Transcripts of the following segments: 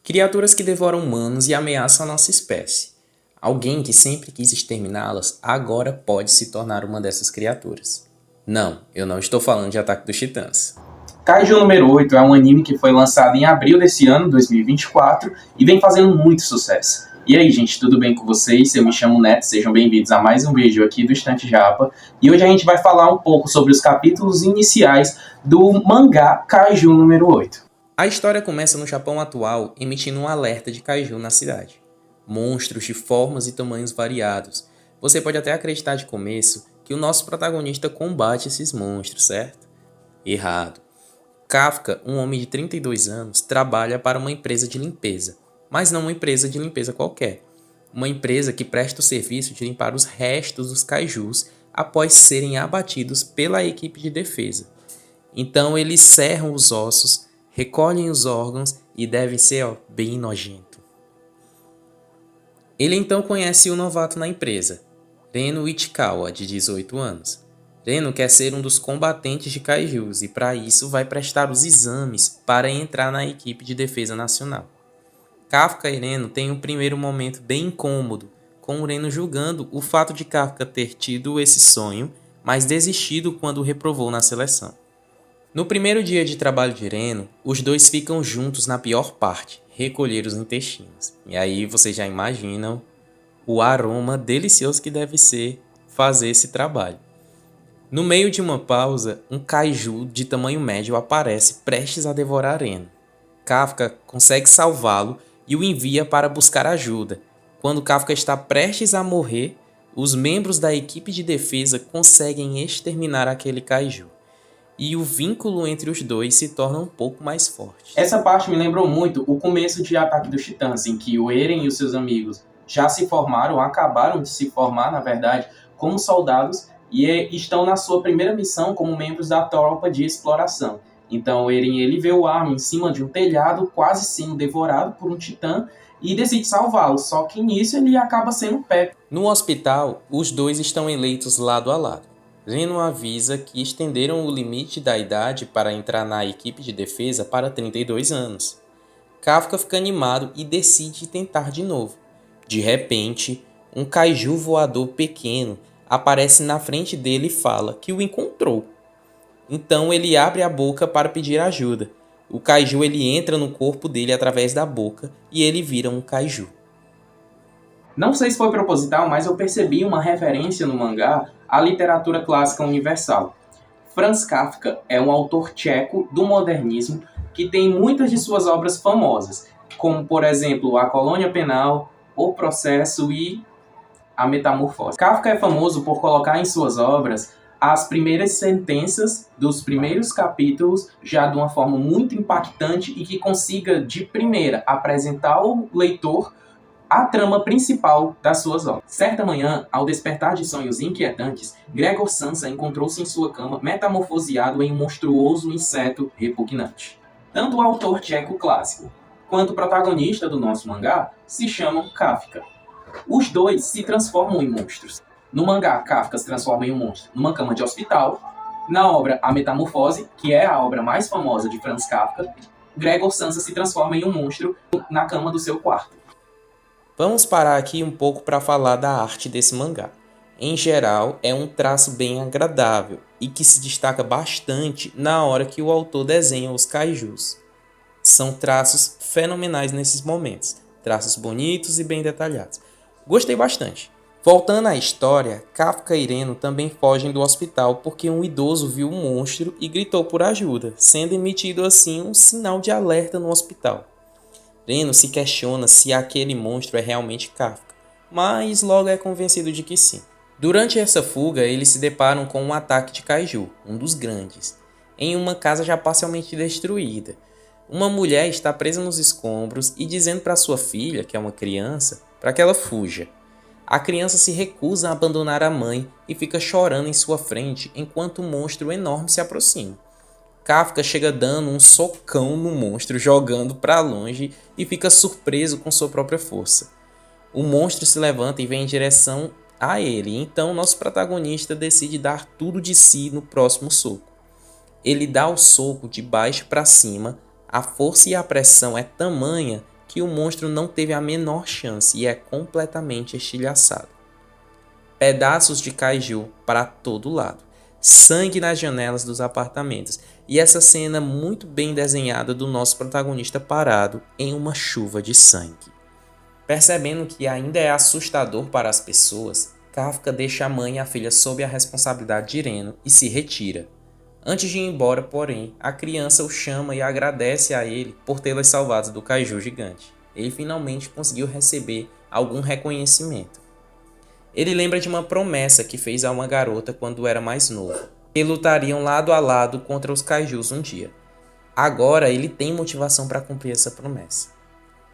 Criaturas que devoram humanos e ameaçam a nossa espécie. Alguém que sempre quis exterminá-las agora pode se tornar uma dessas criaturas. Não, eu não estou falando de Ataque dos Titãs. Kaiju número 8 é um anime que foi lançado em abril desse ano, 2024, e vem fazendo muito sucesso. E aí, gente, tudo bem com vocês? Eu me chamo Neto, sejam bem-vindos a mais um vídeo aqui do Estante Japa. E hoje a gente vai falar um pouco sobre os capítulos iniciais do mangá Kaiju número 8. A história começa no Japão atual, emitindo um alerta de Kaiju na cidade. Monstros de formas e tamanhos variados. Você pode até acreditar de começo que o nosso protagonista combate esses monstros, certo? Errado. Kafka, um homem de 32 anos, trabalha para uma empresa de limpeza, mas não uma empresa de limpeza qualquer. Uma empresa que presta o serviço de limpar os restos dos kaijus após serem abatidos pela equipe de defesa. Então eles serram os ossos, recolhem os órgãos e devem ser bem nojento. Ele então conhece o novato na empresa, Reno Ichikawa, de 18 anos. Reno quer ser um dos combatentes de kaijus e para isso vai prestar os exames para entrar na equipe de defesa nacional. Kafka e Reno têm um primeiro momento bem incômodo, com o Reno julgando o fato de Kafka ter tido esse sonho, mas desistido quando o reprovou na seleção. No primeiro dia de trabalho de Reno, os dois ficam juntos na pior parte, recolher os intestinos. E aí vocês já imaginam o aroma delicioso que deve ser fazer esse trabalho. No meio de uma pausa, um kaiju de tamanho médio aparece prestes a devorar Reno. Kafka consegue salvá-lo e o envia para buscar ajuda. Quando Kafka está prestes a morrer, os membros da equipe de defesa conseguem exterminar aquele kaiju. E o vínculo entre os dois se torna um pouco mais forte. Essa parte me lembrou muito o começo de Ataque dos Titãs, em que o Eren e os seus amigos já se formaram, acabaram de se formar, na verdade, como soldados, e estão na sua primeira missão como membros da tropa de exploração. Então o Eren ele vê o Armin em cima de um telhado, quase sendo devorado por um titã, e decide salvá-lo, só que nisso ele acaba sendo pego. No hospital, os dois estão eleitos lado a lado. Reno avisa que estenderam o limite da idade para entrar na equipe de defesa para 32 anos. Kafka fica animado e decide tentar de novo. De repente, um kaiju voador pequeno aparece na frente dele e fala que o encontrou. Então ele abre a boca para pedir ajuda. O kaiju ele entra no corpo dele através da boca e ele vira um kaiju. Não sei se foi proposital, mas eu percebi uma referência no mangá à literatura clássica universal. Franz Kafka é um autor tcheco do modernismo que tem muitas de suas obras famosas, como, por exemplo, A Colônia Penal, O Processo e A Metamorfose. Kafka é famoso por colocar em suas obras as primeiras sentenças dos primeiros capítulos já de uma forma muito impactante e que consiga, de primeira, apresentar ao leitor a trama principal das suas obras. Certa manhã, ao despertar de sonhos inquietantes, Gregor Samsa encontrou-se em sua cama metamorfoseado em um monstruoso inseto repugnante. Tanto o autor tcheco clássico quanto o protagonista do nosso mangá se chamam Kafka. Os dois se transformam em monstros. No mangá, Kafka se transforma em um monstro numa cama de hospital. Na obra A Metamorfose, que é a obra mais famosa de Franz Kafka, Gregor Samsa se transforma em um monstro na cama do seu quarto. Vamos parar aqui um pouco para falar da arte desse mangá. Em geral, é um traço bem agradável e que se destaca bastante na hora que o autor desenha os kaijus. São traços fenomenais nesses momentos, traços bonitos e bem detalhados. Gostei bastante. Voltando à história, Kafka e Reno também fogem do hospital porque um idoso viu um monstro e gritou por ajuda, sendo emitido assim um sinal de alerta no hospital. Reno se questiona se aquele monstro é realmente Kafka, mas logo é convencido de que sim. Durante essa fuga, eles se deparam com um ataque de kaiju, um dos grandes, em uma casa já parcialmente destruída. Uma mulher está presa nos escombros e dizendo para sua filha, que é uma criança, para que ela fuja. A criança se recusa a abandonar a mãe e fica chorando em sua frente enquanto um monstro enorme se aproxima. Kafka chega dando um socão no monstro, jogando para longe e fica surpreso com sua própria força. O monstro se levanta e vem em direção a ele, então nosso protagonista decide dar tudo de si no próximo soco. Ele dá o soco de baixo para cima, a força e a pressão é tamanha que que o monstro não teve a menor chance e é completamente estilhaçado. Pedaços de kaiju para todo lado, sangue nas janelas dos apartamentos e essa cena muito bem desenhada do nosso protagonista parado em uma chuva de sangue. Percebendo que ainda é assustador para as pessoas, Kafka deixa a mãe e a filha sob a responsabilidade de Reno e se retira. Antes de ir embora, porém, a criança o chama e agradece a ele por tê-las salvado do kaiju gigante. Ele finalmente conseguiu receber algum reconhecimento. Ele lembra de uma promessa que fez a uma garota quando era mais novo, que lutariam lado a lado contra os kaijus um dia. Agora ele tem motivação para cumprir essa promessa.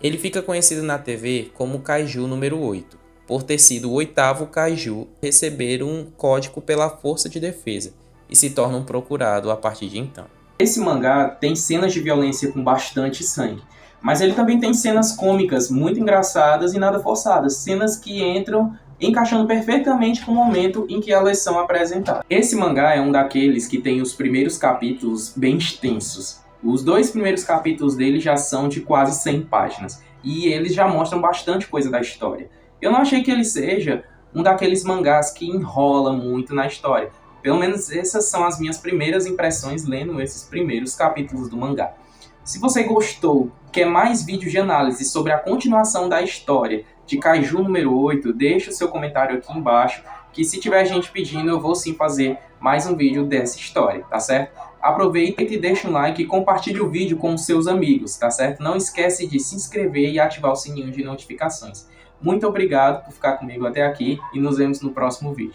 Ele fica conhecido na TV como Kaiju número 8, por ter sido o 8º kaiju a receber um código pela Força de Defesa, e se torna um procurado a partir de então. Esse mangá tem cenas de violência com bastante sangue, mas ele também tem cenas cômicas muito engraçadas e nada forçadas, cenas que entram encaixando perfeitamente com o momento em que elas são apresentadas. Esse mangá é um daqueles que tem os primeiros capítulos bem extensos. Os 2 primeiros capítulos dele já são de quase 100 páginas, e eles já mostram bastante coisa da história. Eu não achei que ele seja um daqueles mangás que enrola muito na história. Pelo menos essas são as minhas primeiras impressões lendo esses primeiros capítulos do mangá. Se você gostou, quer mais vídeos de análise sobre a continuação da história de Kaiju número 8, deixa o seu comentário aqui embaixo, que se tiver gente pedindo, eu vou sim fazer mais um vídeo dessa história, tá certo? Aproveita e deixa um like e compartilhe o vídeo com os seus amigos, tá certo? Não esquece de se inscrever e ativar o sininho de notificações. Muito obrigado por ficar comigo até aqui e nos vemos no próximo vídeo.